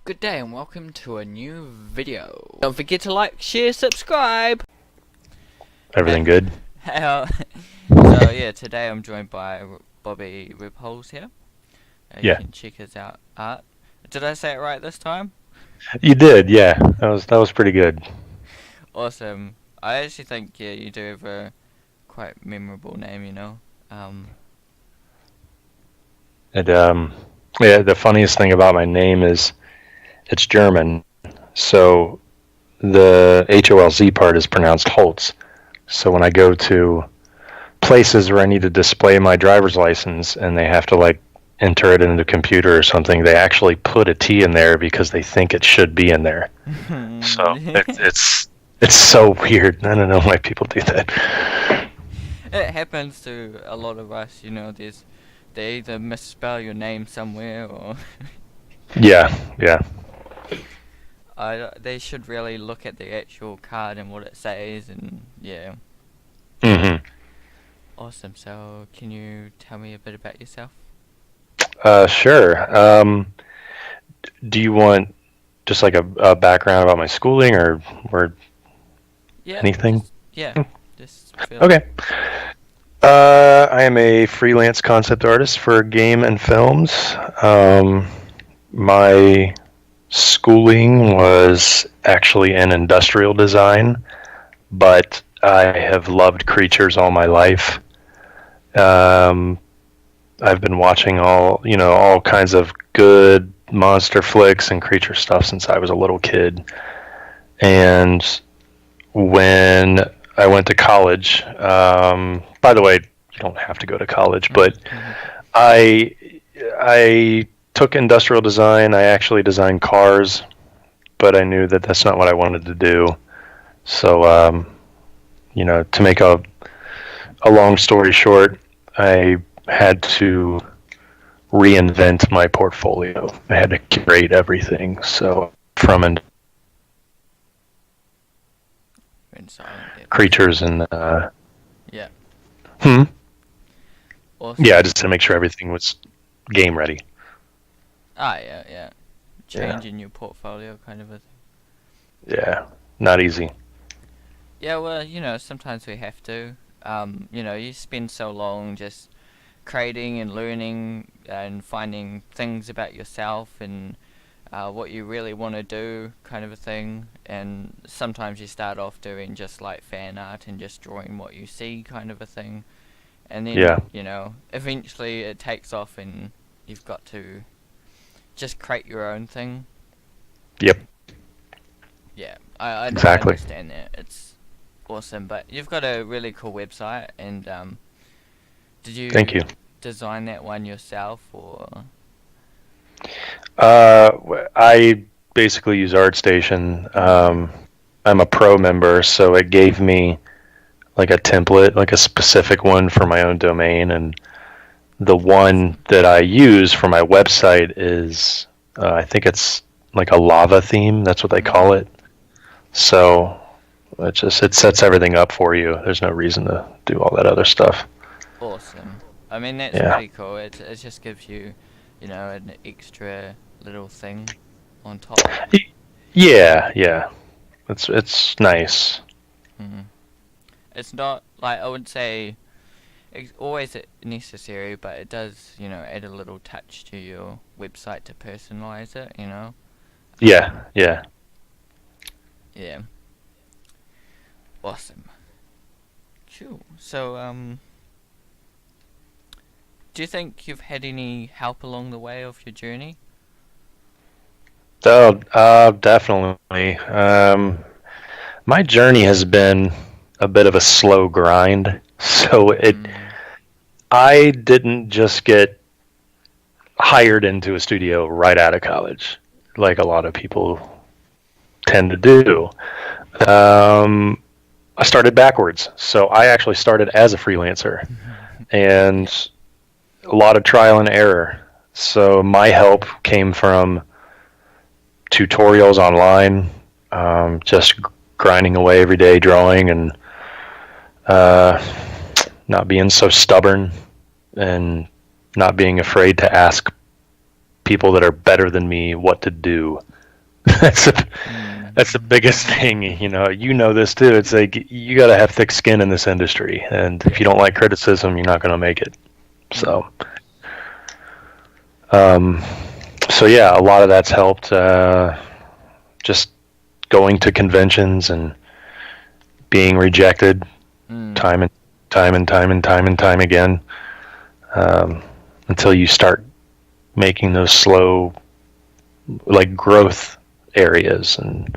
Good day and welcome to a new video. Don't forget to like, share, subscribe. Everything good? So yeah, today I'm joined by Bobby Rebholz here. You Yeah. can check his art. Did I say it right this time? You did, yeah. That was pretty good. Awesome. I actually think you do have a quite memorable name, And yeah, the funniest thing about my name is it's German, so the HOLZ part is pronounced Holtz. So when I go to places where I need to display my driver's license and they have to like enter it into the computer or something, they actually put a T in there because they think it should be in there. So it's so weird. I don't know why people do that. It happens to a lot of us, they either misspell your name somewhere or Yeah. they should really look at the actual card and what it says, and yeah. Mhm. Awesome. So, can you tell me a bit about yourself? Sure. Do you want just like a background about my schooling or Yeah. anything? Just feel. Okay. I am a freelance concept artist for game and films. My schooling was actually in industrial design, but I have loved creatures all my life. I've been watching all kinds of good monster flicks and creature stuff since I was a little kid. And when I went to college, by the way, you don't have to go to college, but I took industrial design. I actually designed cars, but I knew that that's not what I wanted to do. So, to make a long story short, I had to reinvent my portfolio. I had to curate everything. So from creatures and Yeah. hmm Awesome. yeah, just to make sure everything was game ready. Yeah. Changing your portfolio, kind of a thing. Yeah, not easy. Yeah, well, sometimes we have to. You spend so long just creating and learning and finding things about yourself and what you really want to do, kind of a thing. And sometimes you start off doing just like fan art and just drawing what you see, kind of a thing. And then, eventually it takes off and you've got to just create your own thing. Yep. Yeah, I Exactly. understand that. It's awesome, but you've got a really cool website, and did you Thank you. design that one yourself, or? I basically use ArtStation. I'm a pro member, so it gave me like a template, like a specific one for my own domain, and the one that I use for my website is, I think it's like a lava theme. That's what they call it. So it sets everything up for you. There's no reason to do all that other stuff. Awesome. I mean, that's Yeah. pretty cool. It just gives you, an extra little thing on top. Yeah. It's nice. It's not like, I would say it's always necessary, but it does, add a little touch to your website to personalize it, Yeah. Yeah. Awesome. Cool. So, do you think you've had any help along the way of your journey? So, definitely. My journey has been a bit of a slow grind. So I didn't just get hired into a studio right out of college, like a lot of people tend to do. I started backwards. So I actually started as a freelancer and a lot of trial and error. So my help came from tutorials online, just grinding away every day, drawing, and not being so stubborn and not being afraid to ask people that are better than me what to do. That's a, Mm. that's the biggest thing. You know this too. It's like you got to have thick skin in this industry, and if you Yeah. don't like criticism, you're not going to make it. Mm. So, um, so yeah, a lot of that's helped. Just going to conventions and being rejected Mm. time and time again, um, until you start making those slow, like, growth areas, and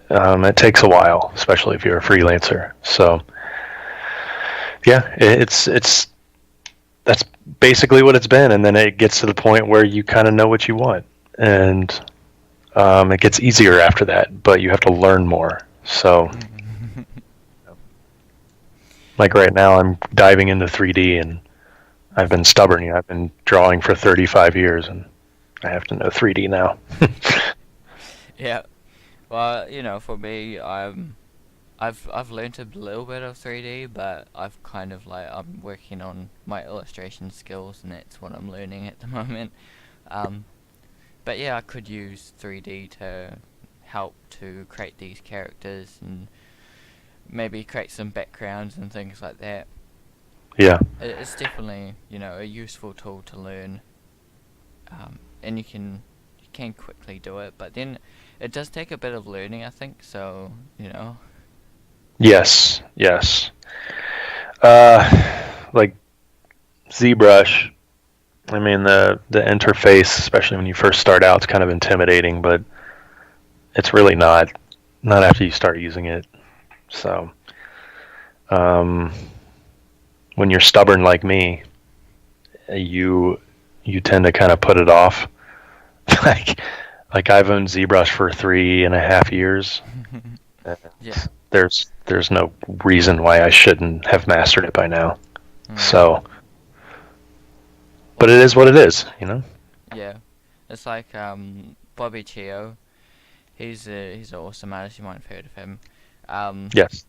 it takes a while, especially if you're a freelancer. So yeah, it's that's basically what it's been, and then it gets to the point where you kind of know what you want, and it gets easier after that, but you have to learn more. So, like right now, I'm diving into 3D, and I've been stubborn. I've been drawing for 35 years, and I have to know 3D now. Yeah. Well, for me, I've learnt a little bit of 3D, but I've kind of like I'm working on my illustration skills, and that's what I'm learning at the moment. Um, but yeah, I could use 3D to help to create these characters and maybe create some backgrounds and things like that. Yeah. It's definitely a useful tool to learn, and you can quickly do it. But then it does take a bit of learning, I think. So Yes. Yes. Like ZBrush. I mean, the interface, especially when you first start out, it's kind of intimidating, but it's really not after you start using it. So, um, when you're stubborn like me, you tend to kind of put it off. like like I've owned ZBrush for 3.5 years. And yeah. there's no reason why I shouldn't have mastered it by now. Mm. So, but it is what it is. Yeah, it's like Bobby Chio. He's an awesome artist. You might have heard of him. Um, Yes.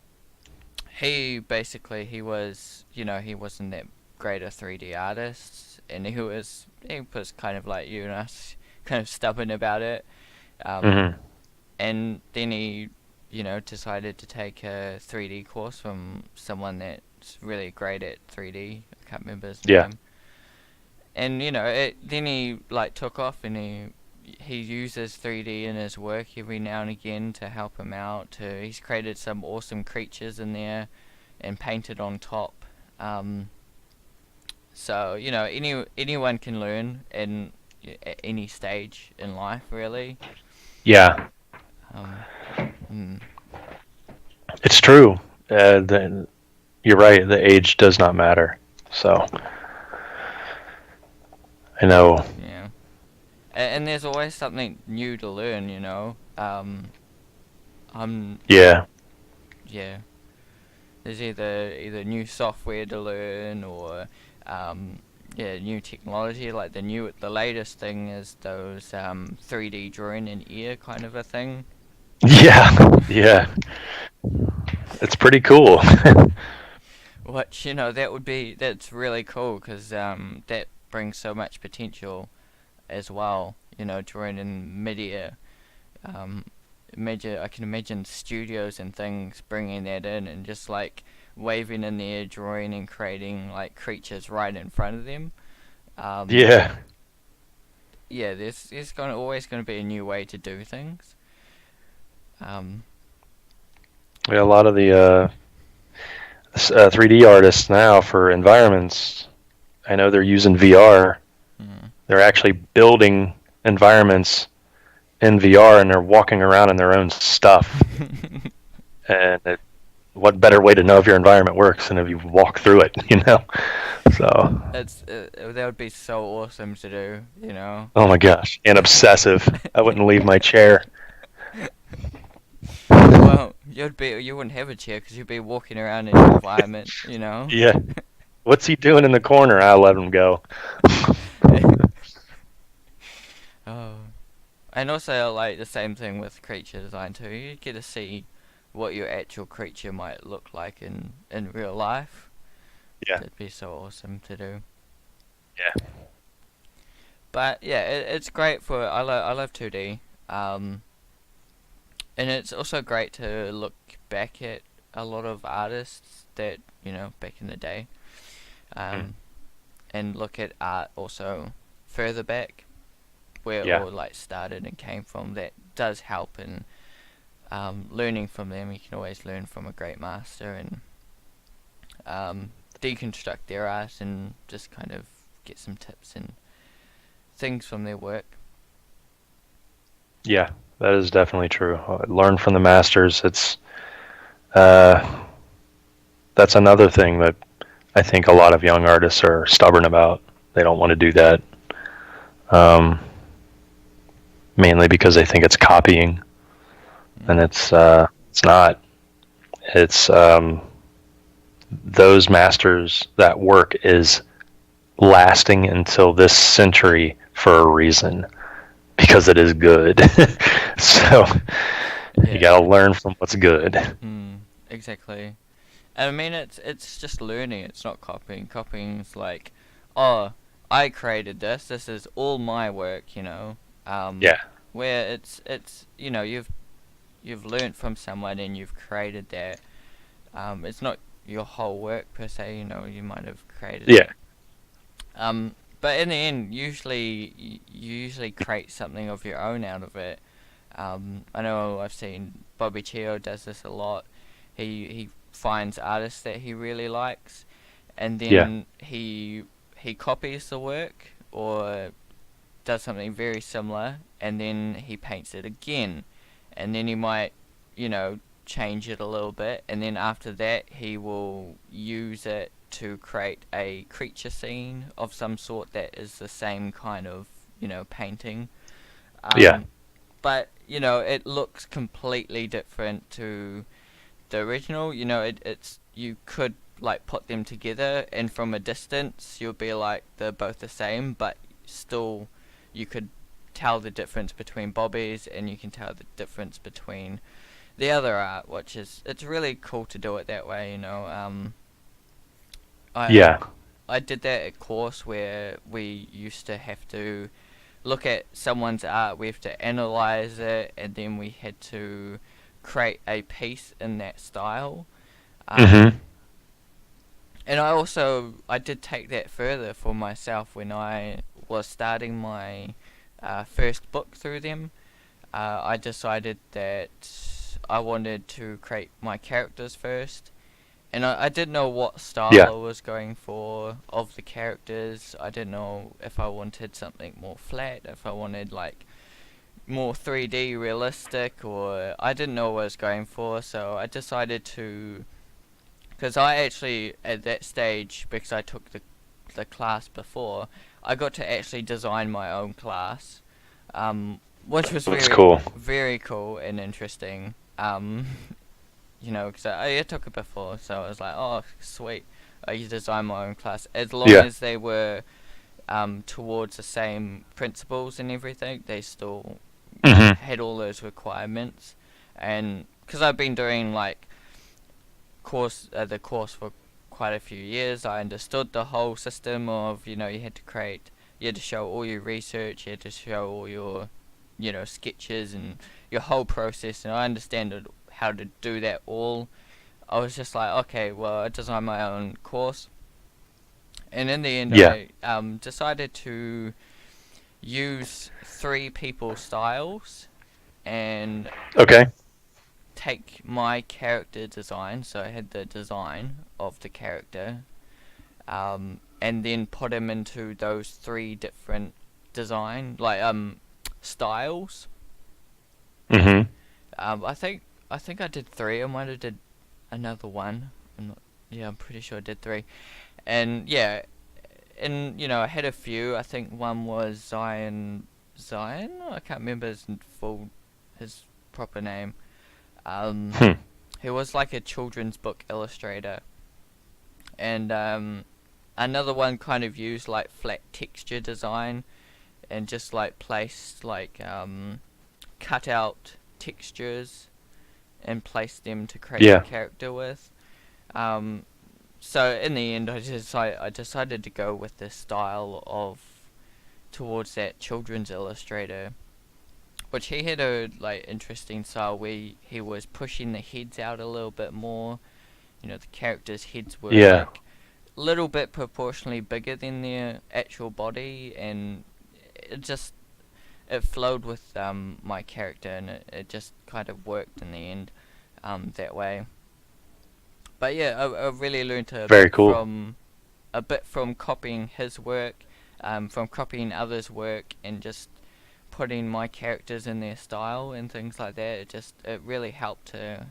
he basically he wasn't that great a 3D artist, and he was kind of like you and us, kind of stubborn about it. Um, Hmm. and then he decided to take a 3D course from someone that's really great at 3D. I can't remember his Yeah. name. And then he like took off, and he uses 3D in his work every now and again to help him out. He's created some awesome creatures in there and painted on top. Um, so anyone can learn at any stage in life, really. Yeah. Um, mm, It's true. You're right. The age does not matter. So I know. yeah, and there's always something new to learn. I'm Yeah. yeah. There's either new software to learn or um, yeah, new technology. Like the latest thing is those 3D drawing in ear kind of a thing. Yeah. Yeah. It's pretty cool. Which that's really cool because that brings so much potential as well. Drawing in mid-ear. Um, I can imagine studios and things bringing that in and just like waving in the air, drawing and creating like creatures right in front of them. Um, Yeah. yeah, there's always gonna be a new way to do things. Um, Yeah. A lot of the 3D artists now for environments, I know they're using VR. mm. They're actually building environments in VR, and they're walking around in their own stuff. And what better way to know if your environment works than if you walk through it? So, That would be so awesome to do. oh my gosh, and obsessive. I wouldn't leave my chair. Well, you wouldn't have a chair because you'd be walking around in your environment. Yeah. What's he doing in the corner? I'll let him go. Oh, and also like the same thing with creature design too. You get to see what your actual creature might look like in real life. Yeah. That'd be so awesome to do. Yeah. But yeah, it's great for I love 2D. And it's also great to look back at a lot of artists that, back in the day, Mm. um, and look at art also further back where it Yeah. all like started and came from. That does help in learning from them. You can always learn from a great master and deconstruct their art and just kind of get some tips and things from their work. Yeah, that is definitely true. Learn from the masters. Uh, that's another thing that I think a lot of young artists are stubborn about. They don't want to do that, um, mainly because they think it's copying, and Mm. it's not. It's those masters, that work is lasting until this century for a reason, because it is good. So you Yeah. got to learn from what's good. Exactly. And I mean, it's just learning. It's not copying. Copying's like, oh, I created this. This is all my work. Yeah. Where it's you've learned from someone and you've created that. It's not your whole work per se. You might have created Yeah. it. But in the end, usually you usually create something of your own out of it. I know I've seen Bobby Chio does this a lot. He finds artists that he really likes, and Yeah. then he copies the work or does something very similar, and then he paints it again, and then he might, change it a little bit, and then after that he will use it to create a creature scene of some sort that is the same kind of, painting. Yeah. Um, but it looks completely different to the original. It's you could like put them together, and from a distance you'll be like they're both the same, but still you could tell the difference between Bobby's, and you can tell the difference between the other art, which is it's really cool to do it that way. I Yeah. I did that at course where we used to have to look at someone's art, we have to analyze it, and then we had to create a piece in that style. Hmm. Um, and I did take that further for myself when I was starting my first book through them. I decided that I wanted to create my characters first, and I didn't know what style Yeah. I was going for of the characters. I didn't know if I wanted something more flat, if I wanted like more 3D realistic, or I didn't know what I was going for. So I decided to, because I actually at that stage, because I took the class before, I got to actually design my own class, which was That's very cool. very cool and interesting. Because I took it before, so I was like, oh, sweet. I could design my own class as long Yeah. as they were towards the same principles and everything. They still Hmm. had all those requirements, and because I've been doing like the course for quite a few years, I understood the whole system of you had to show all your research, you had to show all your sketches and your whole process, and I understand how to do that all. I was just like, okay, well, I designed my own course, and in the end, Yeah. I decided to use three people styles and Okay. take my character design. So I had the design of the character, and then put him into those three different design styles. Hmm. I think I did three. I might have did another one. Yeah, I'm pretty sure I did three. And yeah, and I had a few. I think one was Zion. Zion? I can't remember his proper name. Um, Hmm. he was like a children's book illustrator, and another one kind of used like flat texture design, and just like placed like cut out textures and placed them to create the Yeah. character with. Um, so in the end, I decided to go with the style of towards that children's illustrator, which he had a like interesting style where he was pushing the heads out a little bit more. You know, the characters' heads were Yeah, like a little bit proportionally bigger than their actual body, and it just it flowed with my character, and it just kind of worked in the end that way. But yeah, I really learned very cool. a bit from copying his work, from copying others' work, and just putting my characters in their style and things like that. It really helped to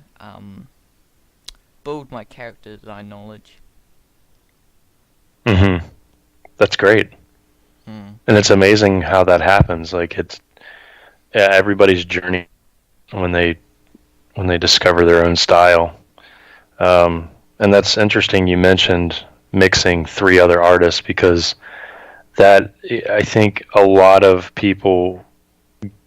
build my character design knowledge. Hmm. That's great, Hmm. and it's amazing how that happens. Like it's everybody's journey when they discover their own style. And that's interesting. You mentioned mixing three other artists because that I think a lot of people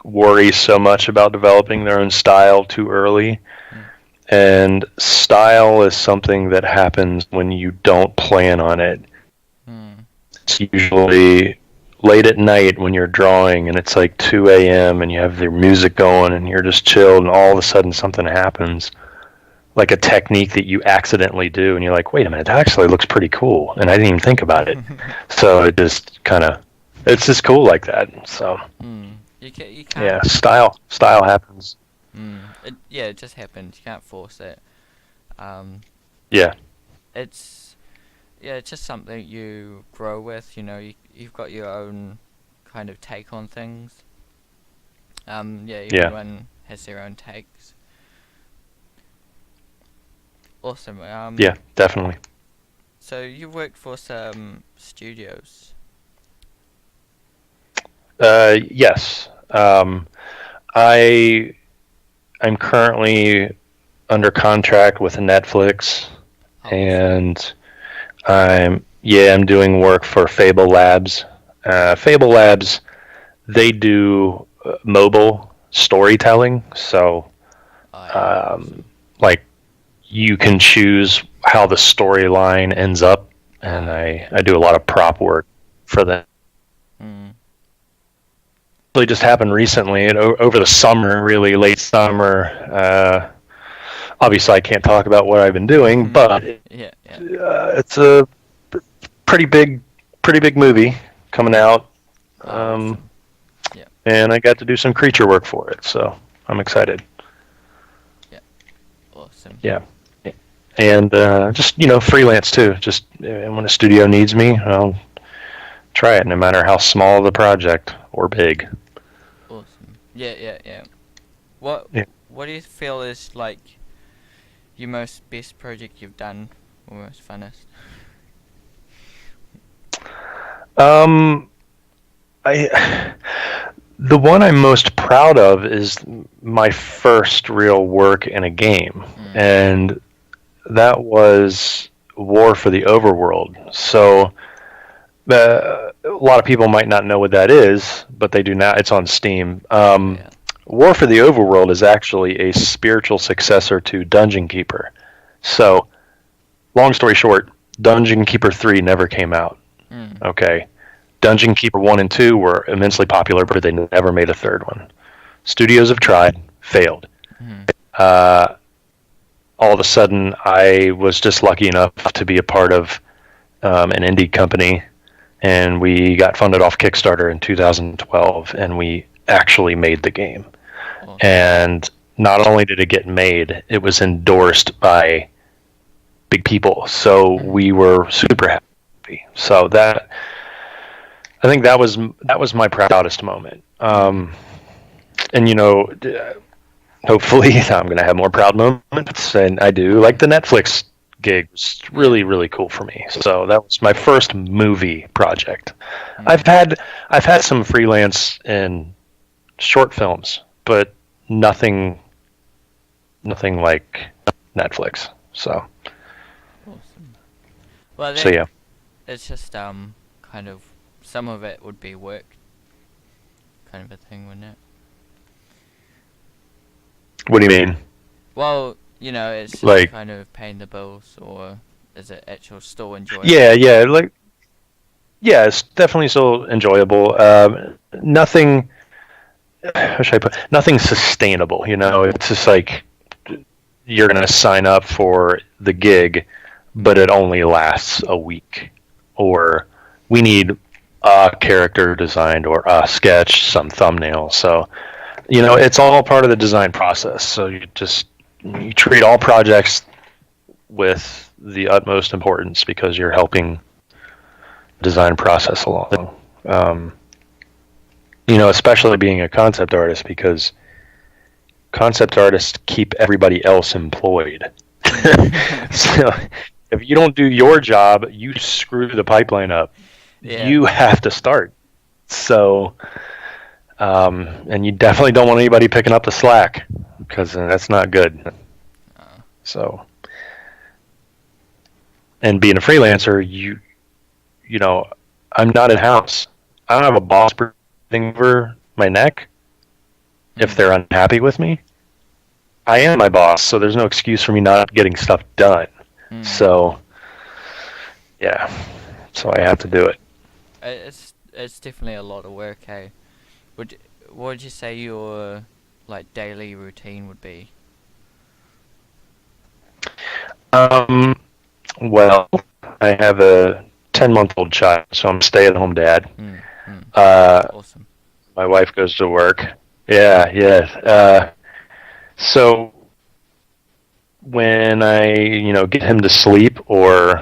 worry so much about developing their own style too early. Hmm. And style is something that happens when you don't plan on it. Hmm. It's usually late at night when you're drawing and it's like 2 a.m. and you have your music going and you're just chilled and all of a sudden something happens. Like a technique that you accidentally do and you're like, wait a minute, that actually looks pretty cool. And I didn't even think about it. So it just it's just cool like that. So Hmm. You yeah, can't. style happens. It just happens. You can't force it. Um, Yeah. it's it's just something you grow with. You know, you've got your own kind of take on things. Yeah. Everyone has their own takes. Awesome. Yeah, definitely. So you worked for some studios. Yes. I I'm currently under contract with Netflix, Oh, awesome. and I'm doing work for Fable Labs. Fable Labs, they do mobile storytelling, so Oh, yeah, um, awesome. like you can choose how the storyline ends up, and Ah, I do a lot of prop work for them. mm, Really just happened recently over the summer, really late summer. Obviously, I can't talk about what I've been doing, but yeah, yeah. it's a pretty big, pretty big movie coming out, Ah, um, awesome. Yeah, and I got to do some creature work for it, so I'm excited. yeah, awesome. Yeah, and just freelance too. Just when a studio needs me, I'll try it, no matter how small the project or big. Awesome. Yeah, yeah, yeah. What Yeah. What do you feel is like your most best project you've done, or most funnest? Um, I the one I'm most proud of is my first real work in a game, Mm. and that was War for the Overworld. So a lot of people might not know what that is, but they do now. It's on Steam. Oh, yeah. War for the Overworld is actually a spiritual successor to Dungeon Keeper. So, long story short, Dungeon Keeper 3 never came out. Mm. Okay. Dungeon Keeper 1 and 2 were immensely popular, but they never made a third one. Studios have tried, failed. Mm. Uh, all of a sudden, I was just lucky enough to be a part of an indie company, and we got funded off Kickstarter in 2012, and we actually made the game. Awesome. And not only did it get made, it was endorsed by big people. So Mm. we were super happy. So that I think that was my proudest moment. Mm. And hopefully I'm going to have more proud moments, and I do. Like the Netflix gig was Yeah. really really cool for me. So that was my first movie project. I've Mm. had I've had some freelance and short films, but nothing like Netflix. Awesome. Well, So that yeah. it's just kind of some of it would be work, kind of a thing, wouldn't it? What do you mean? Well, it's just Like kind of paying the bills, or is it actual still yeah, enjoyable? yeah, like yeah, it's definitely still enjoyable. Nothing. how should I put, nothing sustainable. It's just like you're going to sign up for the gig, but it only lasts a week, or we need a character designed or a sketch, some thumbnail. So it's all part of the design process. So you treat all projects with the utmost importance because you're helping design process along. Especially being a concept artist, because concept artists keep everybody else employed. So if you don't do your job, you screw the pipeline up. Yeah. You have to start. So, and you definitely don't want anybody picking up the slack, because that's not good. So, and being a freelancer, I'm not in house. I don't have a boss breathing over my neck if they're unhappy with me. I am my boss, so there's no excuse for me not getting stuff done. So, yeah, so I have to do it. It's definitely a lot of work, hey. What would you say your like daily routine would be? Well, I have a 10-month-old child, so I'm a stay-at-home dad. Awesome. My wife goes to work. Yeah, yes. So when I, get him to sleep, or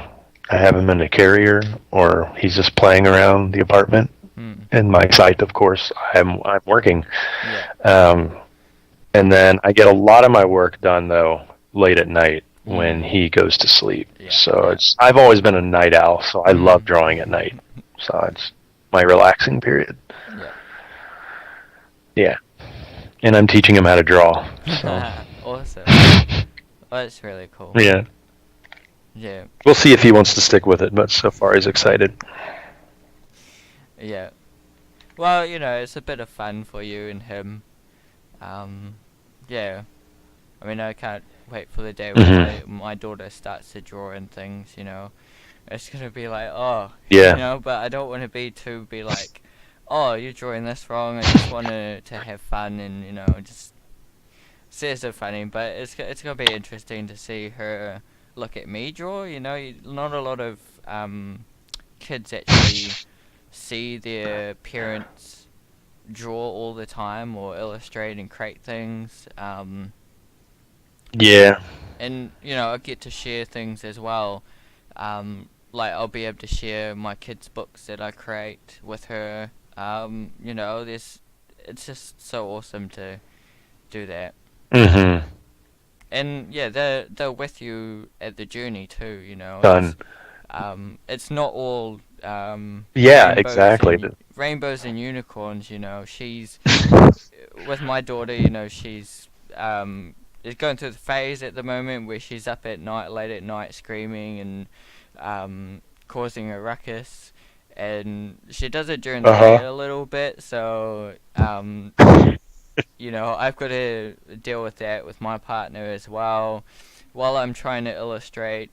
I have him in a carrier, or he's just playing around the apartment, in my site, of course, I'm working. Yeah. And then I get a lot of my work done, though, late at night when he goes to sleep. Yeah. So I've always been a night owl, so I love drawing at night. So it's my relaxing period. Yeah. Yeah. And I'm teaching him how to draw. So. Awesome. Well, that's really cool. Yeah. Yeah. We'll see if he wants to stick with it, but so far he's excited. Yeah. Well, it's a bit of fun for you and him. Yeah. I mean, I can't wait for the day when my daughter starts to draw and things, It's gonna be like, oh, yeah. But I don't want to be like, oh, you're drawing this wrong. I just want to have fun and, just see it's so funny. But it's gonna be interesting to see her look at me draw. Not a lot of kids actually see their parents draw all the time or illustrate and create things. Yeah. And I get to share things as well. Like I'll be able to share my kids' books that I create with her. It's just so awesome to do that. And yeah, they're with you at the journey too. Done. It's not all. Yeah, exactly. Rainbows and unicorns. She's with my daughter. She's is going through the phase at the moment where she's up at night, late at night, screaming and causing a ruckus, and she does it during the day a little bit. So I've got to deal with that with my partner as well, while I'm trying to illustrate.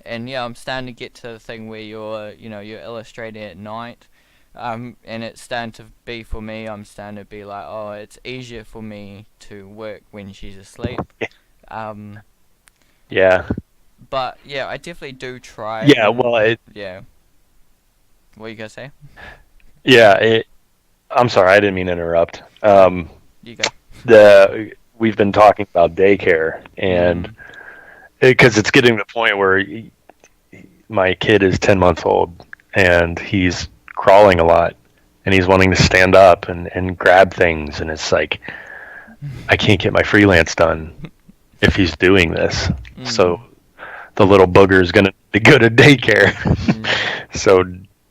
And yeah, I'm starting to get to the thing where you're illustrating at night. And it's starting to be for me. I'm starting to be like, oh, it's easier for me to work when she's asleep. Yeah. But yeah, I definitely do try. Yeah. Well. Yeah. What you gonna say? Yeah. I'm sorry, I didn't mean to interrupt. You go. We've been talking about daycare, and because it's getting to the point where my kid is 10 months old and he's crawling a lot and he's wanting to stand up and grab things, and it's like I can't get my freelance done if he's doing this. So the little booger is going to go to daycare so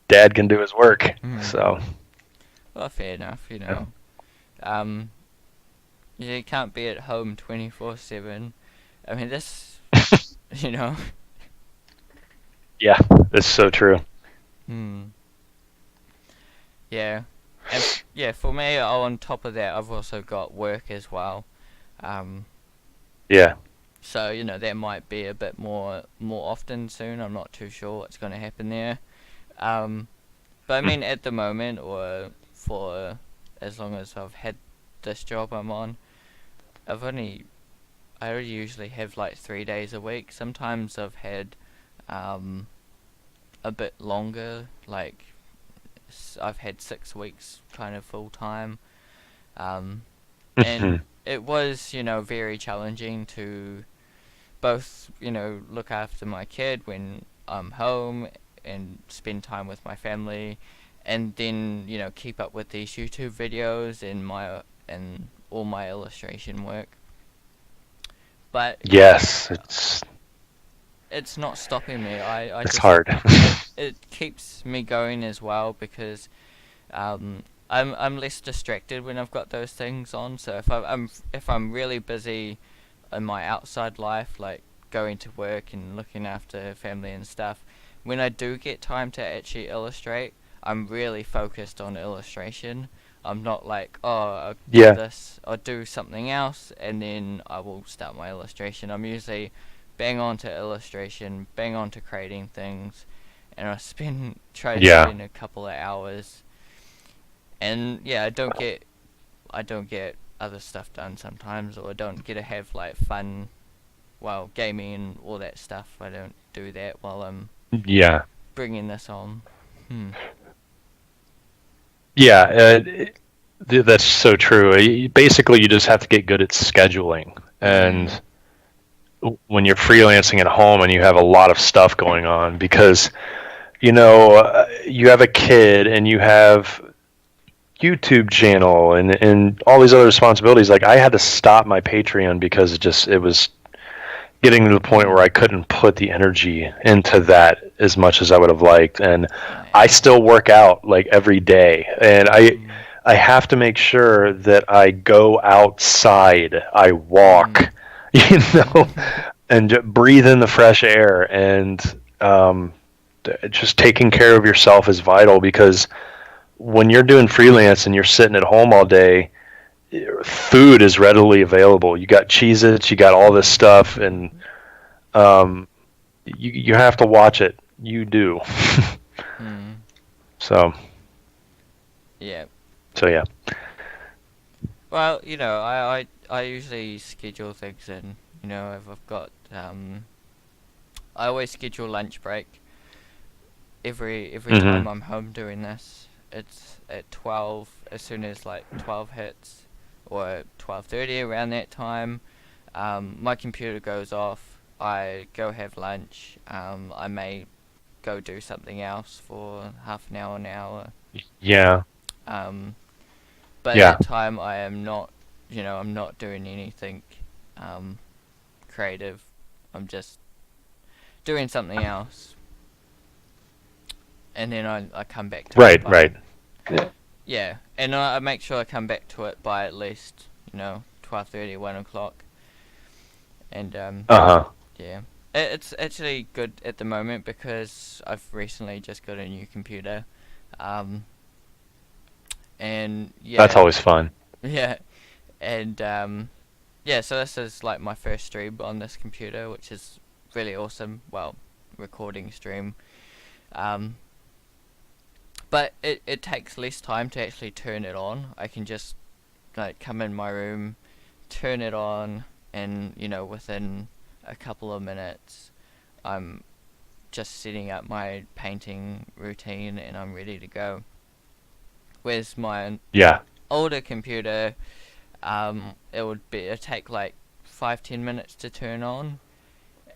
dad can do his work. So well, fair enough. You can't be at home 24/7. I mean, this Yeah, that's so true. Yeah. And yeah, for me, on top of that, I've also got work as well. Yeah. So, that might be a bit more often soon. I'm not too sure what's going to happen there. But I mean, at the moment, or for as long as I've had this job I'm on. I only usually have like 3 days a week. Sometimes I've had um, a bit longer, like I've had 6 weeks kind of full time. Um, and Mhm. it was, very challenging to both, look after my kid when I'm home and spend time with my family, and then, keep up with these YouTube videos and all my illustration work. But Yes, it's not stopping me. I it's just hard. it keeps me going as well because I'm less distracted when I've got those things on. So if I'm really busy in my outside life, like going to work and looking after family and stuff, when I do get time to actually illustrate, I'm really focused on illustration. I'm not like, oh, I'll do Yeah, this, I'll do something else, and then I will start my illustration. I'm usually bang on to illustration, bang on to creating things, and try to yeah, spend a couple of hours. And yeah, I don't get other stuff done sometimes, or I don't get to have like fun while gaming and all that stuff. I don't do that while I'm yeah, bringing this on. Hmm. yeah. That's so true. Basically, you just have to get good at scheduling. And Mm. when you're freelancing at home and you have a lot of stuff going on, because you have a kid and you have YouTube channel and all these other responsibilities. Like I had to stop my Patreon because it was getting to the point where Mm. I couldn't put the energy into that as much as I would have liked. And Oh I yeah. still work out like every day, and Mm. I have to make sure that I go outside, I Mm. walk, know, and breathe in the fresh air. And just taking care of yourself is vital because when you're doing freelance and you're sitting at home all day, food is readily available. You got Cheez-Its, you got all this stuff, and um, you have to watch it. You do. Mm. so Yeah. so yeah. Well, I usually schedule things in. If I've got I always schedule lunch break every Hmm. time I'm home doing this. It's at 12, as soon as like 12 hits, or 12:30 around that time. My computer goes off. I go have lunch. I may go do something else for half an hour. Yeah. Um, but at Yeah. that time I am not, I'm not doing anything um, creative. I'm just doing something else, and then I come back to it Right. by, Right. Yeah. yeah, and I make sure I come back to it by at least 12:30, 1 o'clock, and Uh huh. yeah. It's actually good at the moment because I've recently just got a new computer, um, and That's yeah, always fun. yeah, and yeah. So this is like my first stream on this computer, which is really awesome. Well, recording stream. Um, but it takes less time to actually turn it on. I can just like come in my room, turn it on, and within a couple of minutes, I'm just setting up my painting routine and I'm ready to go. Whereas my Yeah. older computer, it'd take like 5-10 minutes to turn on,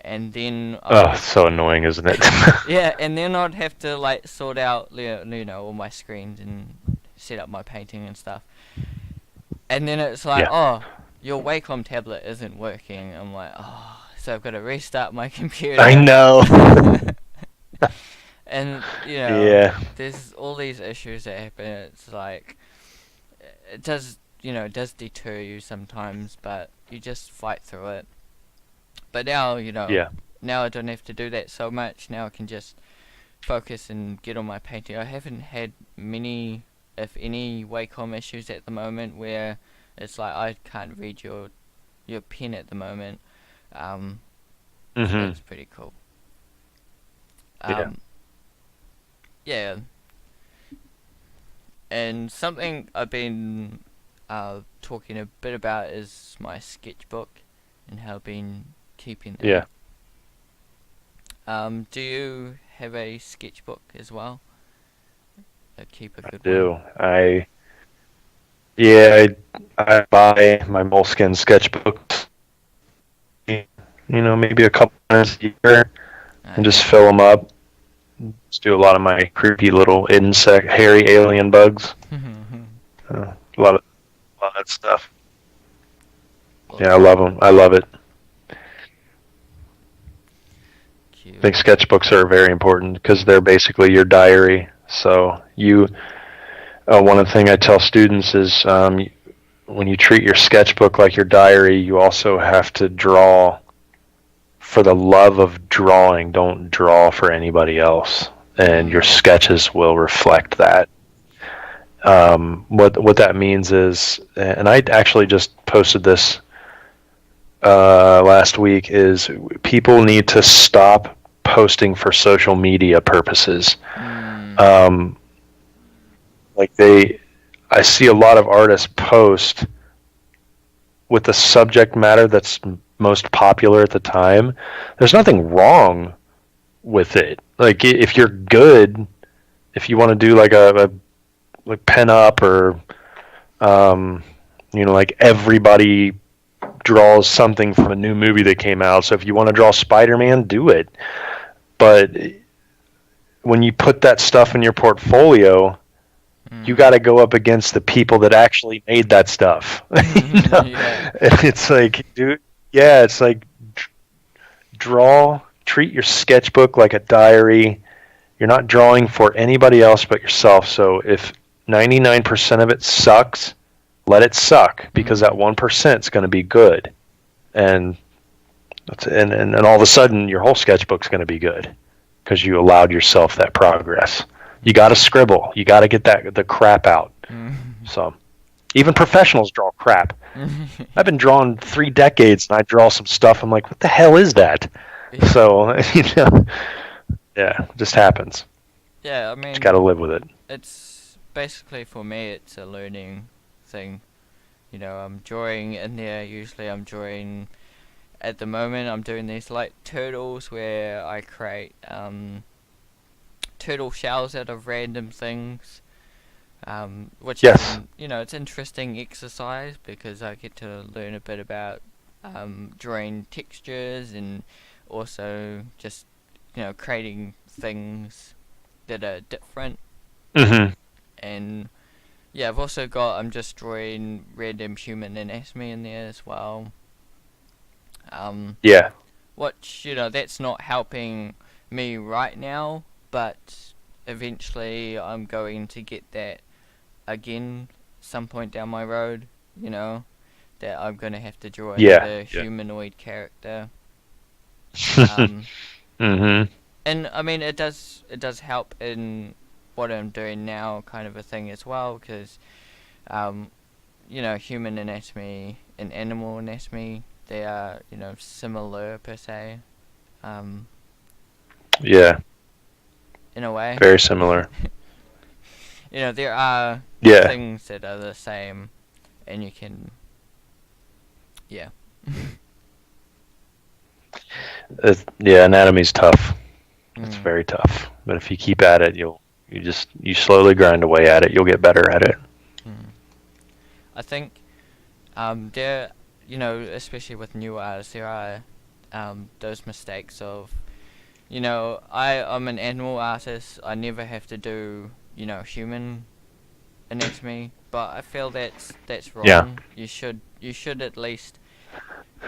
and then Oh, it's so annoying, isn't it? yeah, and then I'd have to like sort out all my screens and set up my painting and stuff. And then it's like, Yeah. oh, your Wacom tablet isn't working. I'm like, oh, so I've got to restart my I computer. know. And Yeah. there's all these issues that happen. It's like it does deter you sometimes, but you just fight through it. But now, Yeah. now I don't have to do that so much. Now I can just focus and get on my painting. I haven't had many, if any, Wacom issues at the moment where it's like I can't read your pen at the moment. Um, so Hmm. that's pretty cool. Yeah. Um, yeah, And something I've been talking a bit about is my sketchbook and how I've been keeping Yeah, that. Do you have a sketchbook as well? Keep a I good one. do. I buy my Moleskine sketchbooks, maybe a couple times a year, Oh and just yeah. fill them up. Just do a lot of my creepy little insect, hairy alien bugs. A lot of that stuff. Yeah, I Awesome. love them. I love it. I Cute. think sketchbooks are very important because they're basically your diary. So one of the things I tell students is when you treat your sketchbook like your diary, you also have to draw for the love of drawing. Don't draw for anybody else, and your Mm. sketches will reflect that. What that means is, and I actually just posted this last week, is people need to stop posting for social media purposes. Mm. Um, like I see a lot of artists post with the subject matter that's most popular at the time. There's nothing wrong with it. Like if you're good, if you want to do like a like pen up or um, like everybody draws something from a new movie that came out. So if you want to draw Spider-Man, do it. But when you put that stuff in your portfolio, you got Mm. to go up against the people that actually made that stuff. Yeah. It's like, dude, yeah, it's like treat your sketchbook like a diary. You're not drawing for anybody else but yourself. So if 99% of it sucks, let it suck because that Mm. 1% is going to be good. And and all of a sudden your whole sketchbook's going to be good because you allowed yourself that progress. You got to scribble. You got to get the crap out. Mm. So even professionals draw crap. I've been drawing 3 decades and I draw some stuff. I'm like, what the hell is that? Yeah. So yeah, it just happens. Yeah. I Just got to mean, live with it. it's basically for me. It's a learning thing. I'm drawing in there. Usually, I'm drawing. At the moment, I'm doing these like turtles where I create turtle shells out of random things. Which is Yes. it's interesting exercise because I get to learn a bit about drawing textures and also just creating things that are different. Hmm. And yeah, I'm just drawing random human anatomy in there as well. Um, Yeah. which that's not helping me right now, but eventually I'm going to get that again some point down my road. You know that I'm gonna have to draw Yeah. another Yeah. humanoid character. Hmm. Um, and I mean it does help in what I'm doing now, kind of a thing as well, because um, human anatomy and animal anatomy, they are similar per se, um, Yeah. in a way. Very similar. There are Yeah. things that are the same, and you can, yeah. Yeah. Anatomy's tough. It's Mm. very tough. But if you keep at it, you slowly grind away at it. You'll get better at it. Mm. I think there, especially with new artists, there are those mistakes of, I'm an animal artist. I never have to do, human anatomy, but I feel that's Yeah. wrong. You should at least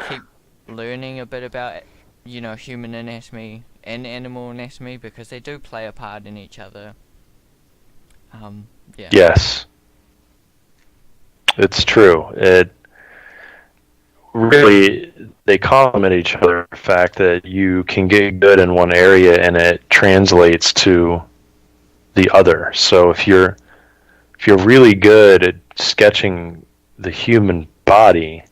keep learning a bit about human anatomy and animal anatomy because they do play a part in each other. Yeah. Yes. It's true. It really they complement each other. The fact that you can get good in one area and it translates to the other. So if you're really good at sketching the human body,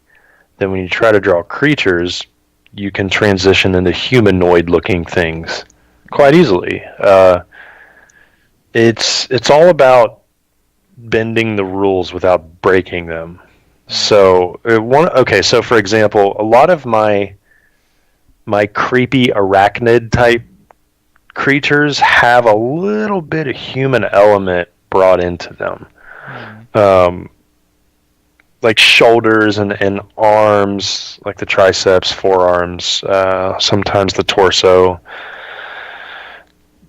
then when you try to draw creatures, you can transition into humanoid looking things quite Mm. easily. It's all about bending the rules without breaking them. So so for example, a lot of my creepy arachnid type creatures have a little bit of human element brought into them. Like shoulders and arms, like the triceps, forearms, sometimes the torso.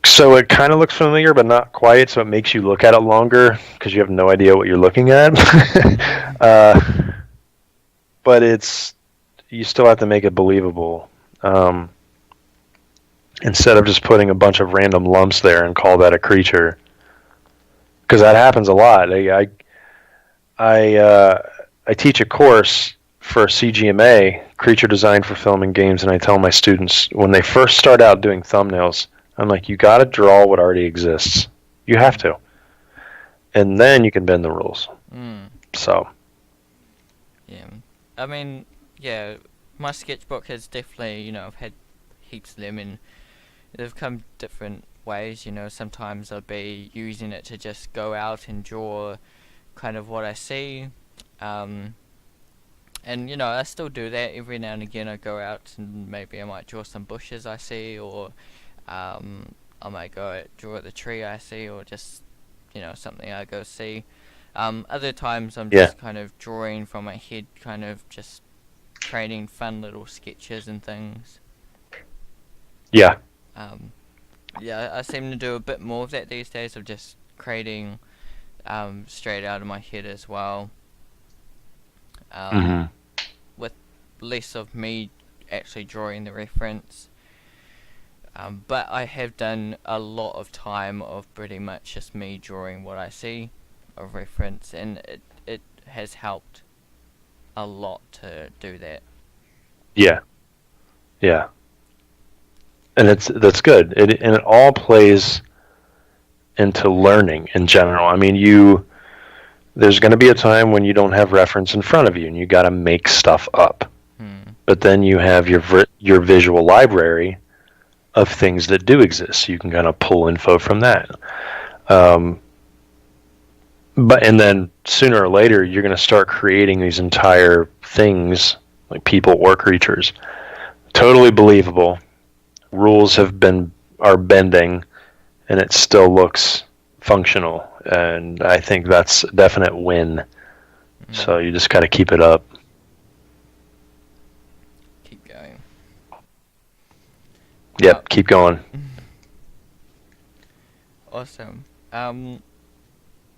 So it kind of looks familiar, but not quite, so it makes you look at it longer because you have no idea what you're looking at. But you still have to make it believable. Instead of just putting a bunch of random lumps there and call that a creature. Because that happens a lot. I teach a course for CGMA, Creature Design for Film and Games, and I tell my students, when they first start out doing thumbnails, I'm like, you got to draw what already exists. You have to. And then you can bend the rules. So. Yeah. I mean, yeah, my sketchbook has definitely, I've had heaps of them, and they've come different ways. Sometimes I'll be using it to just go out and draw kind of what I see. And, I still do that every now and again. I go out and maybe I might draw some bushes I see, or I might go draw the tree I see, or just, something I go see. Other times I'm just kind of drawing from my head, kind of just creating fun little sketches and things. Yeah. I seem to do a bit more of that these days, of just creating straight out of my head as well. With less of me actually drawing the reference. But I have done a lot of time of pretty much just me drawing what I see of reference, and it has helped a lot to do that. Yeah. And that's good. And it all plays into learning in general. I mean, there's going to be a time when you don't have reference in front of you, and you got to make stuff up. But then you have your visual library of things that do exist. So you can kind of pull info from that. And then sooner or later, you're going to start creating these entire things, like people or creatures. Totally believable. Rules are bending, and it still looks functional. And I think that's a definite win. So you just got to keep it up. Keep going. Yep, keep going. Awesome.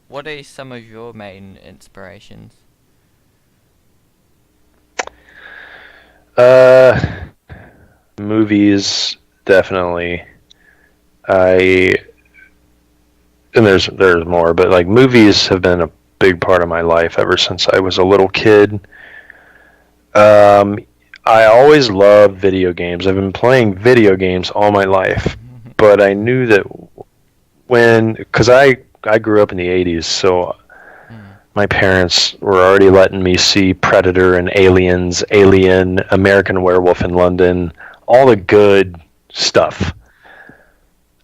What are some of your main inspirations? Movies, definitely. And there's more, but like movies have been a big part of my life ever since I was a little kid. I always loved video games. I've been playing video games all my life, but I knew that because I grew up in the 80s, so my parents were already letting me see Predator and Aliens, Alien, American Werewolf in London, all the good stuff.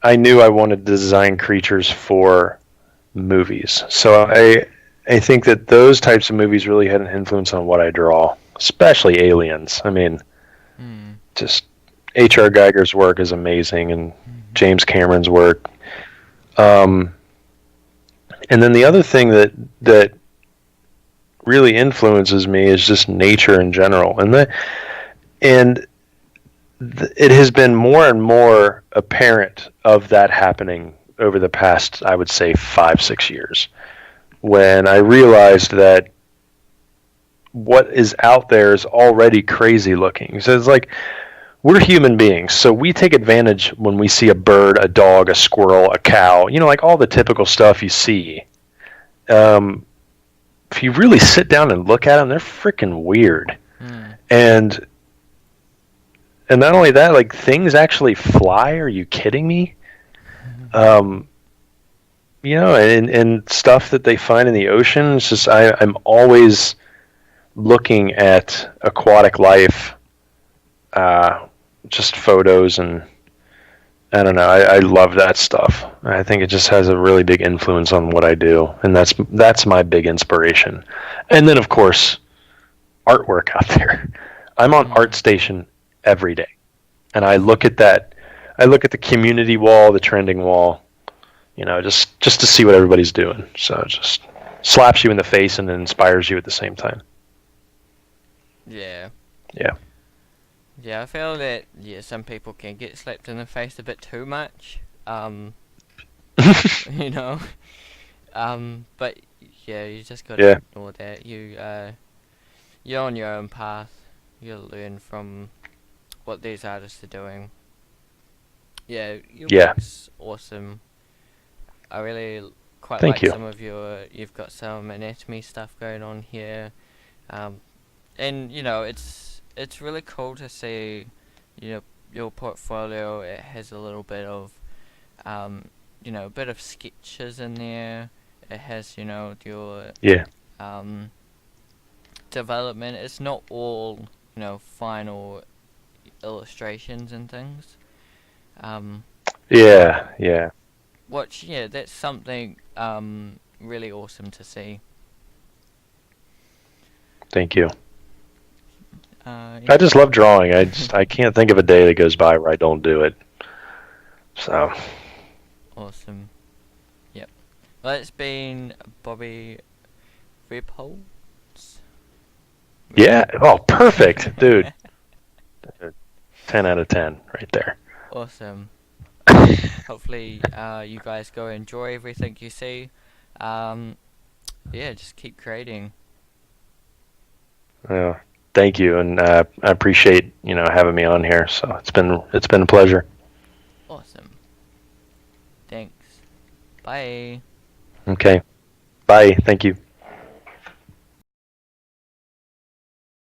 I knew I wanted to design creatures for movies. So I think that those types of movies really had an influence on what I draw, especially Aliens. I mean, just H.R. Geiger's work is amazing, and James Cameron's work. And then the other thing that really influences me is just nature in general. It has been more and more apparent of that happening over the past, I would say, 5-6 years, when I realized that what is out there is already crazy looking. So it's like, we're human beings, so we take advantage when we see a bird, a dog, a squirrel, a cow, like all the typical stuff you see. If you really sit down and look at them, they're freaking weird. And not only that, like, things actually fly. Are you kidding me? And stuff that they find in the ocean. It's just I'm always looking at aquatic life, just photos and I don't know. I love that stuff. I think it just has a really big influence on what I do, and that's my big inspiration. And then, of course, artwork out there. I'm on Mm. ArtStation every day, and I look at that. I look at the community wall, the trending wall, just to see what everybody's doing. So it just slaps you in the face and then inspires you at the same time. Yeah. Yeah. Yeah, I feel that some people can get slapped in the face a bit too much. You know. But yeah, you just gotta Yeah. ignore that. You're on your own path. You'll learn from what these artists are doing. Yeah, your Yeah. work's awesome. I really quite Thank like you. some of you've got some anatomy stuff going on here. Um, and it's really cool to see, your portfolio. It has a little bit of, um, a bit of sketches in there. It has, your Yeah. um, development. It's not all, final illustrations and things. Um, but Yeah. Yeah. that's something really awesome to see. Thank you. I Yep. just love drawing. I can't think of a day that goes by where I don't do it. So Awesome. Yep. Well, it's been Bobby Rebholz. yeah. Oh, perfect, dude. 10 out of 10 right there. Awesome. Hopefully, you guys go enjoy everything you see. Um, yeah, just keep creating. Thank you, and I appreciate having me on here. So it's been a pleasure. Awesome. Thanks. Bye. Okay. Bye. Thank you.